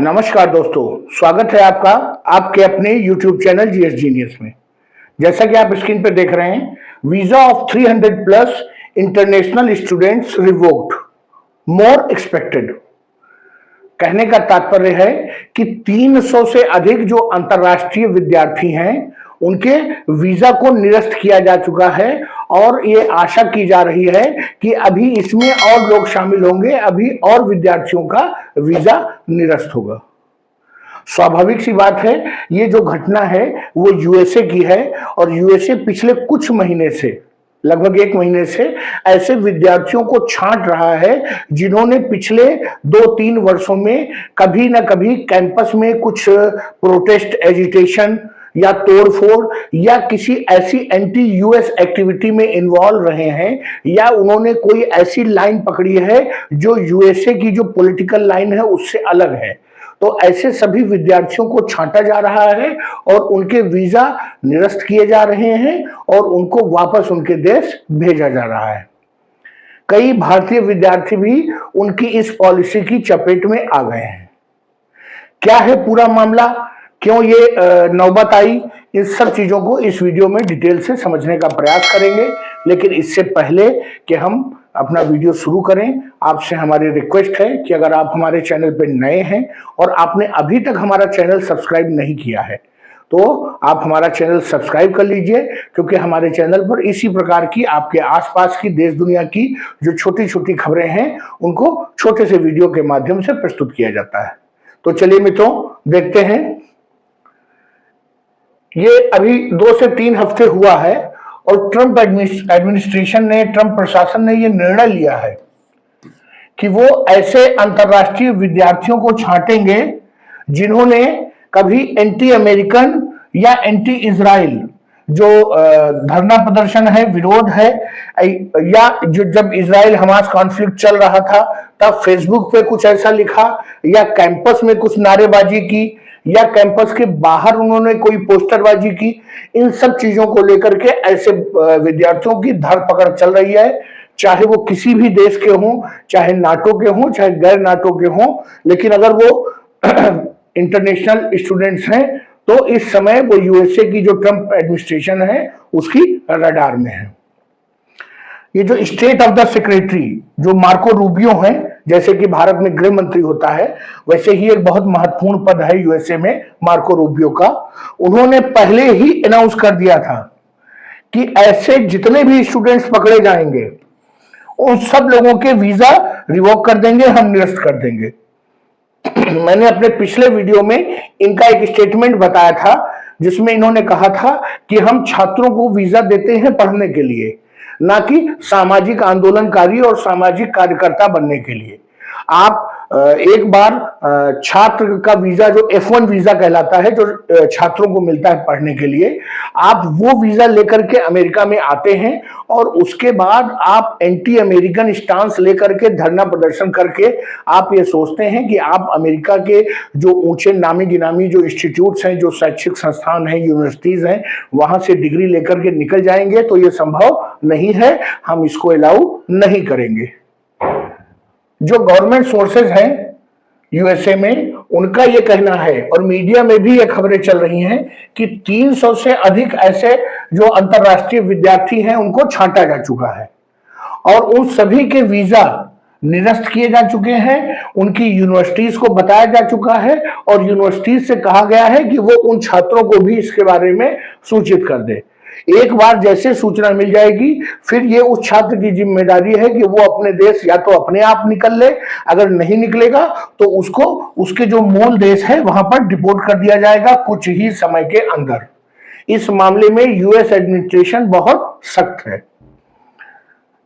नमस्कार दोस्तों, स्वागत है आपका आपके अपने YouTube चैनल जीएस जीनियस में। जैसा कि आप स्क्रीन पर देख रहे हैं, visa of 300 plus international students revoked, more expected. कहने का तात्पर्य है कि 300 से अधिक जो अंतर्राष्ट्रीय विद्यार्थी हैं उनके वीजा को निरस्त किया जा चुका है और ये आशा की जा रही है कि अभी इसमें और लोग शामिल होंगे, अभी और विद्यार्थियों का वीजा निरस्त होगा। स्वाभाविक सी बात है, ये जो घटना है वो यूएसए की है और यूएसए पिछले कुछ महीने से, लगभग 1 महीने से ऐसे विद्यार्थियों को छांट रहा है जिन्होंने पिछले 2-3 वर्षों में कभी ना कभी कैंपस में कुछ प्रोटेस्ट, एजिटेशन या तोड़फोड़ या किसी ऐसी एंटी यूएस एक्टिविटी में इन्वॉल्व रहे हैं या उन्होंने कोई ऐसी लाइन पकड़ी है जो यूएसए की जो पॉलिटिकल लाइन है उससे अलग है। तो ऐसे सभी विद्यार्थियों को छांटा जा रहा है और उनके वीजा निरस्त किए जा रहे हैं और उनको वापस उनके देश भेजा जा रहा है। कई भारतीय विद्यार्थी भी उनकी इस पॉलिसी की चपेट में आ गए हैं। क्या है पूरा मामला, क्यों ये नौबत आई, इन सब चीजों को इस वीडियो में डिटेल से समझने का प्रयास करेंगे। लेकिन इससे पहले कि हम अपना वीडियो शुरू करें, आपसे हमारी रिक्वेस्ट है कि अगर आप हमारे चैनल पर नए हैं और आपने अभी तक हमारा चैनल सब्सक्राइब नहीं किया है तो आप हमारा चैनल सब्सक्राइब कर लीजिए, क्योंकि हमारे चैनल पर इसी प्रकार की आपके आसपास की देश दुनिया की जो छोटी छोटी खबरें हैं उनको छोटे से वीडियो के माध्यम से प्रस्तुत किया जाता है। तो चलिए मित्रों, देखते हैं। ये अभी 2 से 3 हफ्ते हुआ है और ट्रंप एडमिनिस्ट्रेशन ने, ट्रंप प्रशासन ने यह निर्णय लिया है कि वो ऐसे अंतर्राष्ट्रीय विद्यार्थियों को छांटेंगे जिन्होंने कभी एंटी अमेरिकन या एंटी इजराइल जो धरना प्रदर्शन है, विरोध है, या जो जब इजराइल हमास कॉन्फ्लिक्ट चल रहा था तब फेसबुक पे कुछ ऐसा लिखा, या कैंपस में कुछ नारेबाजी की, या कैंपस के बाहर उन्होंने कोई पोस्टरबाजी की। इन सब चीजों को लेकर के ऐसे विद्यार्थियों की धरपकड़ चल रही है, चाहे वो किसी भी देश के हों, चाहे नाटो के हों, चाहे गैर नाटो के हों। लेकिन अगर वो इंटरनेशनल स्टूडेंट्स हैं तो इस समय वो यूएसए की जो ट्रंप एडमिनिस्ट्रेशन है उसकी रडार में है। ये जो स्टेट ऑफ द सेक्रेटरी जो मार्को रूबियो हैं, जैसे कि भारत में गृह मंत्री होता है वैसे ही एक बहुत महत्वपूर्ण पद है यूएसए में मार्को रूबियो का। उन्होंने पहले ही अनाउंस कर दिया था कि ऐसे जितने भी स्टूडेंट्स पकड़े जाएंगे उन सब लोगों के वीजा रिवोक कर देंगे, हम निरस्त कर देंगे। मैंने अपने पिछले वीडियो में इनका एक स्टेटमेंट बताया था जिसमें इन्होंने कहा था कि हम छात्रों को वीजा देते हैं पढ़ने के लिए, ना कि सामाजिक आंदोलनकारी और सामाजिक कार्यकर्ता बनने के लिए। आप एक बार छात्र का वीजा जो F1 वीजा कहलाता है, जो छात्रों को मिलता है पढ़ने के लिए, आप वो वीजा लेकर के अमेरिका में आते हैं और उसके बाद आप एंटी अमेरिकन स्टांस लेकर के धरना प्रदर्शन करके आप ये सोचते हैं कि आप अमेरिका के जो ऊंचे नामी गिनामी जो इंस्टीट्यूट्स हैं, जो शैक्षिक संस्थान हैं, यूनिवर्सिटीज हैं, वहां से डिग्री लेकर के निकल जाएंगे। तो ये संभव नहीं है, हम इसको अलाउ नहीं करेंगे। जो गवर्नमेंट सोर्सेज हैं यूएसए में, उनका ये कहना है और मीडिया में भी ये खबरें चल रही हैं कि 300 से अधिक ऐसे जो अंतर्राष्ट्रीय विद्यार्थी हैं उनको छांटा जा चुका है और उन सभी के वीजा निरस्त किए जा चुके हैं। उनकी यूनिवर्सिटीज को बताया जा चुका है और यूनिवर्सिटीज से कहा गया है कि वो उन छात्रों को भी इसके बारे में सूचित कर दे। एक बार जैसे सूचना मिल जाएगी फिर ये उस छात्र की जिम्मेदारी है कि वो अपने देश या तो अपने आप निकल ले, अगर नहीं निकलेगा तो उसको उसके जो मूल देश है वहां पर डिपोर्ट कर दिया जाएगा कुछ ही समय के अंदर। इस मामले में यूएस एडमिनिस्ट्रेशन बहुत सख्त है।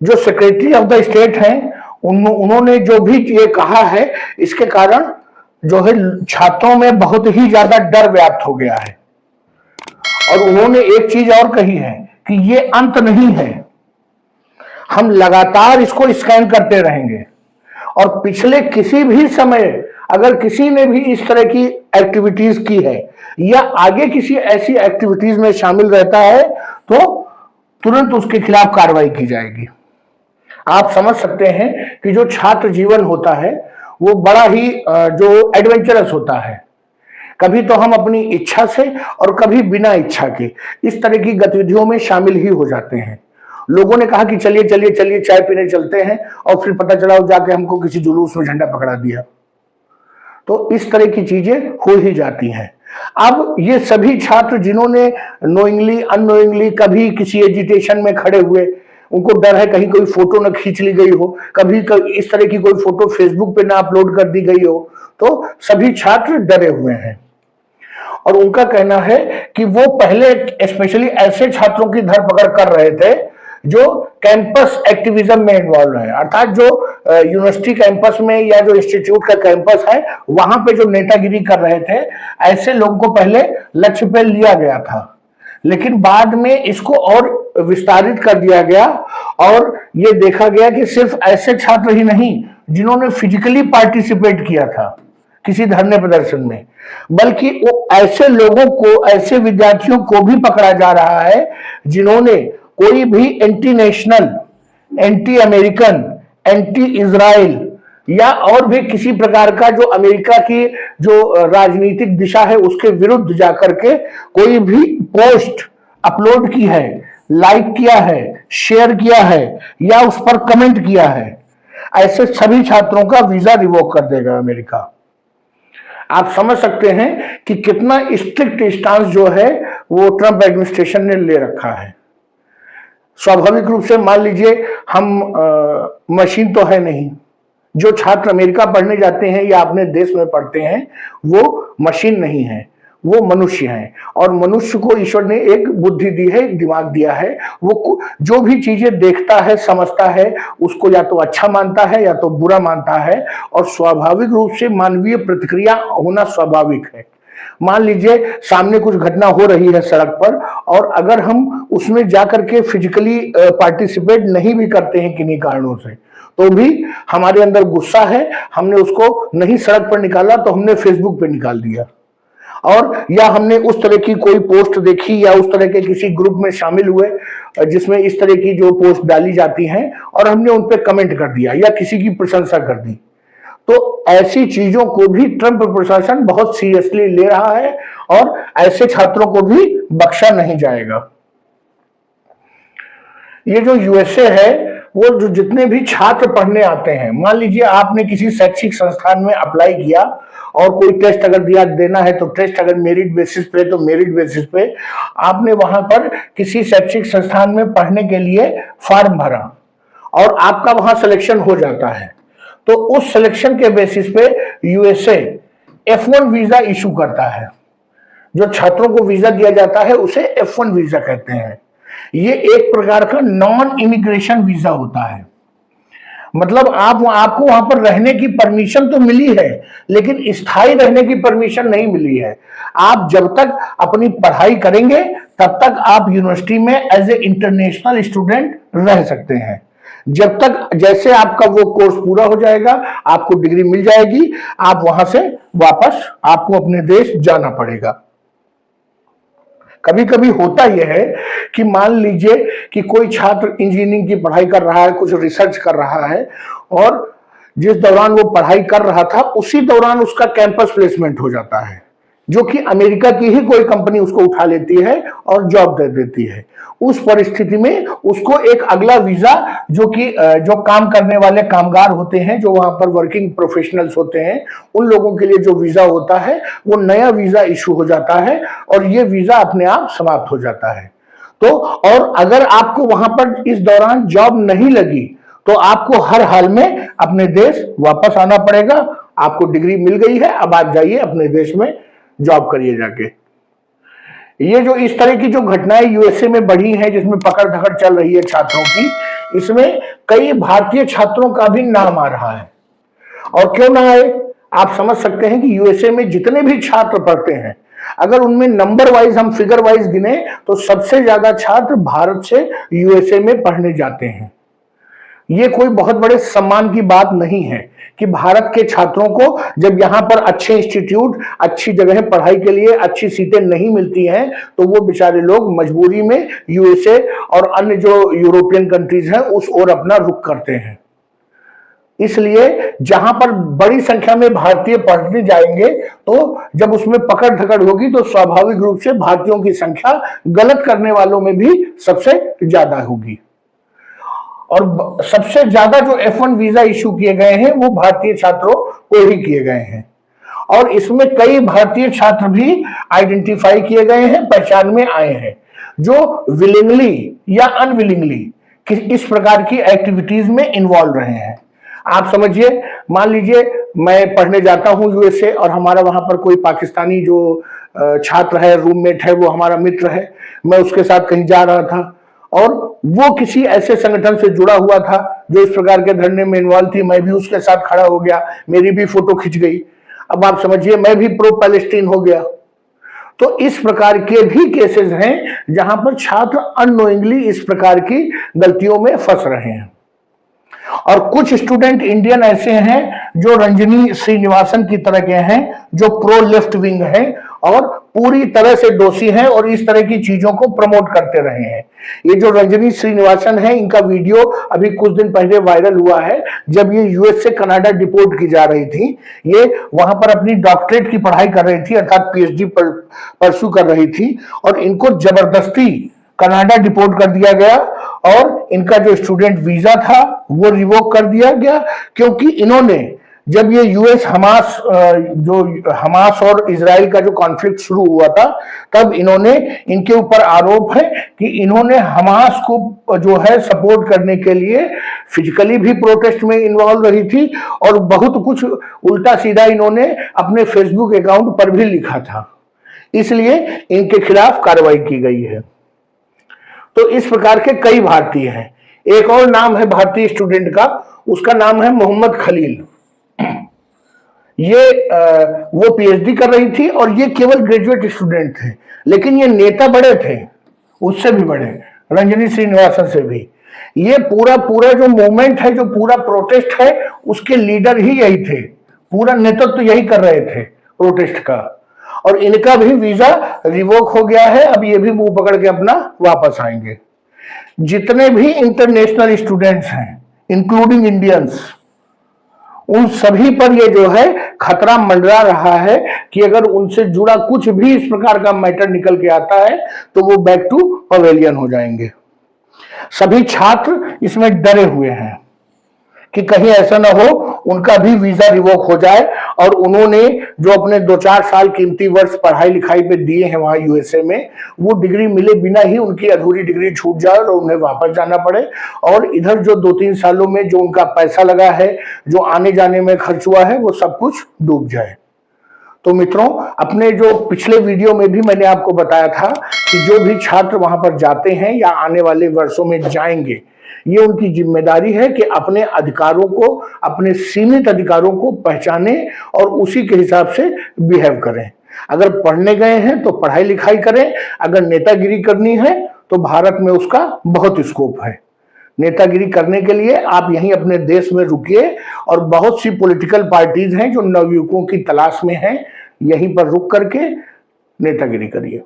जो सेक्रेटरी ऑफ द स्टेट हैं उन्होंने जो भी ये कहा है, इसके कारण जो है छात्रों में बहुत ही ज्यादा डर व्याप्त हो गया है। और उन्होंने एक चीज और कही है कि ये अंत नहीं है, हम लगातार इसको स्कैन करते रहेंगे और पिछले किसी भी समय अगर किसी ने भी इस तरह की एक्टिविटीज की है या आगे किसी ऐसी एक्टिविटीज में शामिल रहता है तो तुरंत उसके खिलाफ कार्रवाई की जाएगी। आप समझ सकते हैं कि जो छात्र जीवन होता है वो बड़ा ही जो एडवेंचरस होता है। कभी तो हम अपनी इच्छा से और कभी बिना इच्छा के इस तरह की गतिविधियों में शामिल ही हो जाते हैं। लोगों ने कहा कि चलिए चलिए चलिए चाय पीने चलते हैं, और फिर पता चला जाके हमको किसी जुलूस में झंडा पकड़ा दिया। तो इस तरह की चीजें हो ही जाती हैं। अब ये सभी छात्र जिन्होंने नोइंगली अननोइंगली कभी किसी एजिटेशन में खड़े हुए, उनको डर है कहीं कोई फोटो न खींच ली गई हो, कभी इस तरह की कोई फोटो फेसबुक पे ना अपलोड कर दी गई हो, तो सभी छात्र डरे हुए हैं। और उनका कहना है कि वो पहले स्पेशली ऐसे छात्रों की धरपकड़ कर रहे थे जो कैंपस एक्टिविज्म में इन्वॉल्व है, अर्थात जो यूनिवर्सिटी कैंपस में या जो इंस्टीट्यूट का कैंपस है वहां पे जो नेतागिरी कर रहे थे, ऐसे लोगों को पहले लक्ष्य पे लिया गया था। लेकिन बाद में इसको और विस्तारित कर दिया गया और ये देखा गया कि सिर्फ ऐसे छात्र ही नहीं जिन्होंने फिजिकली पार्टिसिपेट किया था किसी धरने प्रदर्शन में, बल्कि वो ऐसे लोगों को, ऐसे विद्यार्थियों को भी पकड़ा जा रहा है जिन्होंने कोई भी anti national, anti American, anti Israel या और भी किसी प्रकार का जो अमेरिका की जो राजनीतिक दिशा है उसके विरुद्ध जाकर के कोई भी पोस्ट अपलोड की है, लाइक किया है, शेयर किया है या उस पर कमेंट किया है, ऐसे सभी छात्रों का वीजा रिवोक कर देगा अमेरिका। आप समझ सकते हैं कि कितना स्ट्रिक्ट स्टांस जो है वो ट्रंप एडमिनिस्ट्रेशन ने ले रखा है। स्वाभाविक रूप से मान लीजिए हम मशीन तो है नहीं, जो छात्र अमेरिका पढ़ने जाते हैं या अपने देश में पढ़ते हैं वो मशीन नहीं है, वो मनुष्य हैं। और मनुष्य को ईश्वर ने एक बुद्धि दी है, एक दिमाग दिया है, वो जो भी चीजें देखता है, समझता है, उसको या तो अच्छा मानता है या तो बुरा मानता है। और स्वाभाविक रूप से मानवीय प्रतिक्रिया होना स्वाभाविक है। मान लीजिए सामने कुछ घटना हो रही है सड़क पर, और अगर हम उसमें जाकर के फिजिकली पार्टिसिपेट नहीं भी करते हैं किन्हीं कारणों से, तो भी हमारे अंदर गुस्सा है, हमने उसको नहीं सड़क पर निकाला तो हमने फेसबुक पे निकाल दिया, और या हमने उस तरह की कोई पोस्ट देखी या उस तरह के किसी ग्रुप में शामिल हुए जिसमें इस तरह की जो पोस्ट डाली जाती हैं और हमने उन पर कमेंट कर दिया या किसी की प्रशंसा कर दी। तो ऐसी चीजों को भी ट्रंप प्रशासन बहुत सीरियसली ले रहा है और ऐसे छात्रों को भी बख्शा नहीं जाएगा। ये जो यूएसए है वो जो जितने भी छात्र पढ़ने आते हैं, मान लीजिए आपने किसी शैक्षिक संस्थान में अप्लाई किया और कोई टेस्ट अगर देना है तो टेस्ट, अगर मेरिट बेसिस पे तो मेरिट बेसिस पे आपने वहां पर किसी शैक्षिक संस्थान में पढ़ने के लिए फॉर्म भरा और आपका वहां सिलेक्शन हो जाता है, तो उस सिलेक्शन के बेसिस पे यूएसए F1 वीजा इशू करता है। जो छात्रों को वीजा दिया जाता है उसे F1 वीजा कहते हैं। ये एक प्रकार का नॉन इमिग्रेशन वीजा होता है, मतलब आपको वहां पर रहने की परमिशन तो मिली है लेकिन स्थायी रहने की परमिशन नहीं मिली है। आप जब तक अपनी पढ़ाई करेंगे तब तक आप यूनिवर्सिटी में एज ए इंटरनेशनल स्टूडेंट रह सकते हैं। जब तक जैसे आपका वो कोर्स पूरा हो जाएगा, आपको डिग्री मिल जाएगी, आप वहां से वापस आपको अपने देश जाना पड़ेगा। कभी कभी होता यह है कि मान लीजिए कि कोई छात्र इंजीनियरिंग की पढ़ाई कर रहा है, कुछ रिसर्च कर रहा है, और जिस दौरान वो पढ़ाई कर रहा था उसी दौरान उसका कैंपस प्लेसमेंट हो जाता है, जो कि अमेरिका की ही कोई कंपनी उसको उठा लेती है और जॉब दे देती है। उस परिस्थिति में उसको एक अगला वीजा, जो कि जो काम करने वाले कामगार होते हैं, जो वहां पर वर्किंग प्रोफेशनल्स होते हैं, उन लोगों के लिए जो वीजा होता है वो नया वीजा इशू हो जाता है और ये वीजा अपने आप समाप्त हो जाता है। तो और अगर आपको वहां पर इस दौरान जॉब नहीं लगी तो आपको हर हाल में अपने देश वापस आना पड़ेगा। आपको डिग्री मिल गई है, अब आप जाइए अपने देश में जॉब करिए जाके। ये जो इस तरह की जो घटनाएं यूएसए में बढ़ी हैं, जिसमें पकड़ धकड़ चल रही है छात्रों की, इसमें कई भारतीय छात्रों का भी नाम आ रहा है। और क्यों ना आए, आप समझ सकते हैं कि यूएसए में जितने भी छात्र पढ़ते हैं, अगर उनमें नंबर वाइज हम फिगर वाइज गिने तो सबसे ज्यादा छात्र भारत से यूएसए में पढ़ने जाते हैं। ये कोई बहुत बड़े सम्मान की बात नहीं है कि भारत के छात्रों को जब यहाँ पर अच्छे इंस्टीट्यूट, अच्छी जगह पढ़ाई के लिए अच्छी सीटें नहीं मिलती हैं तो वो बेचारे लोग मजबूरी में यूएसए और अन्य जो यूरोपियन कंट्रीज हैं उस ओर अपना रुख करते हैं। इसलिए जहां पर बड़ी संख्या में भारतीय पढ़ने जाएंगे तो जब उसमें पकड़ धकड़ होगी तो स्वाभाविक रूप से भारतीयों की संख्या गलत करने वालों में भी सबसे ज्यादा होगी। और सबसे ज्यादा जो F1 वीजा इशू किए गए हैं वो भारतीय छात्रों को ही किए गए हैं और इसमें कई भारतीय छात्र भी आइडेंटिफाई किए गए हैं, पहचान में आए हैं, जो विलिंगली या अनविलिंगली इस प्रकार की एक्टिविटीज में इन्वॉल्व रहे हैं। आप समझिए, मान लीजिए मैं पढ़ने जाता हूं यूएसए और हमारा वहां पर कोई पाकिस्तानी जो छात्र है, रूममेट है, वो हमारा मित्र है, मैं उसके साथ कहीं जा रहा था और वो किसी ऐसे संगठन से जुड़ा हुआ था जो इस प्रकार के धरने में इन्वॉल्व थी, मैं भी उसके साथ खड़ा हो गया, मेरी भी फोटो खिंच गई, अब आप समझिए मैं भी प्रो पैलेस्टीन हो गया। तो इस प्रकार के भी केसेस हैं जहां पर छात्र अननोइंगली इस प्रकार की गलतियों में फंस रहे हैं। और कुछ स्टूडेंट इंडियन ऐसे हैं जो रंजनी श्रीनिवासन की तरह के हैं, जो प्रो लेफ्ट विंग हैं और पूरी तरह से दोषी हैं और इस तरह की चीजों को प्रमोट करते रहे हैं। ये जो रंजनी श्रीनिवासन है, इनका वीडियो अभी कुछ दिन पहले वायरल हुआ है, जब ये यूएस से कनाडा डिपोर्ट की जा रही थी। ये वहां पर अपनी डॉक्टरेट की पढ़ाई कर रही थी, अर्थात पीएचडी परस्यू कर रही थी और इनको जबरदस्ती कनाडा डिपोर्ट कर दिया गया और इनका जो स्टूडेंट वीजा था वो रिवोक कर दिया गया, क्योंकि इन्होंने जब ये यूएस हमास और इजराइल का जो कॉन्फ्लिक्ट शुरू हुआ था, तब इन्होंने, इनके ऊपर आरोप है कि इन्होंने हमास को जो है सपोर्ट करने के लिए फिजिकली भी प्रोटेस्ट में इन्वॉल्व रही थी और बहुत कुछ उल्टा सीधा इन्होंने अपने फेसबुक अकाउंट पर भी लिखा था, इसलिए इनके खिलाफ कार्रवाई की गई है। तो इस प्रकार के कई भारतीय हैं। एक और नाम है भारतीय स्टूडेंट का, उसका नाम है मोहम्मद खलील। ये वो पीएचडी कर रही थी और ये केवल ग्रेजुएट स्टूडेंट थे, लेकिन ये नेता बड़े थे, उससे भी बड़े, रंजनी श्रीनिवासन से भी। ये पूरा जो मूवमेंट है, जो पूरा प्रोटेस्ट है, उसके लीडर ही यही थे, पूरा नेतृत्व तो यही कर रहे थे प्रोटेस्ट का। और इनका भी वीजा रिवोक हो गया है, अब ये भी मुंह पकड़ के अपना वापस आएंगे। जितने भी इंटरनेशनल स्टूडेंट्स हैं, इंक्लूडिंग इंडियंस, उन सभी पर ये जो है खतरा मंडरा रहा है कि अगर उनसे जुड़ा कुछ भी इस प्रकार का मैटर निकल के आता है तो वो बैक टू पवेलियन हो जाएंगे। सभी छात्र इसमें डरे हुए हैं कि कहीं ऐसा ना हो उनका भी वीजा रिवोक हो जाए और उन्होंने जो अपने 2-4 साल कीमती वर्ष पढ़ाई लिखाई पे दिए हैं वहां यूएसए में, वो डिग्री मिले बिना ही उनकी अधूरी डिग्री छूट जाए और उन्हें वापस जाना पड़े और इधर जो 2-3 सालों में जो उनका पैसा लगा है, जो आने जाने में खर्च हुआ है, वो सब कुछ डूब जाए। तो मित्रों, अपने जो पिछले वीडियो में भी मैंने आपको बताया था कि जो भी छात्र वहां पर जाते हैं या आने वाले वर्षों में जाएंगे, ये उनकी जिम्मेदारी है कि अपने अधिकारों को, अपने सीमित अधिकारों को पहचाने और उसी के हिसाब से बिहेव करें। अगर पढ़ने गए हैं तो पढ़ाई लिखाई करें, अगर नेतागिरी करनी है तो भारत में उसका बहुत स्कोप है। नेतागिरी करने के लिए आप यहीं अपने देश में रुकिए और बहुत सी पॉलिटिकल पार्टीज हैं जो नवयुवकों की तलाश में हैं, यहीं पर रुक करके नेतागिरी करिए।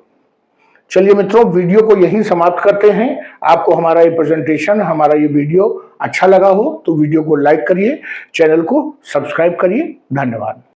चलिए मित्रों, वीडियो को यहीं समाप्त करते हैं। आपको हमारा ये प्रेजेंटेशन, हमारा ये वीडियो अच्छा लगा हो तो वीडियो को लाइक करिए, चैनल को सब्सक्राइब करिए। धन्यवाद।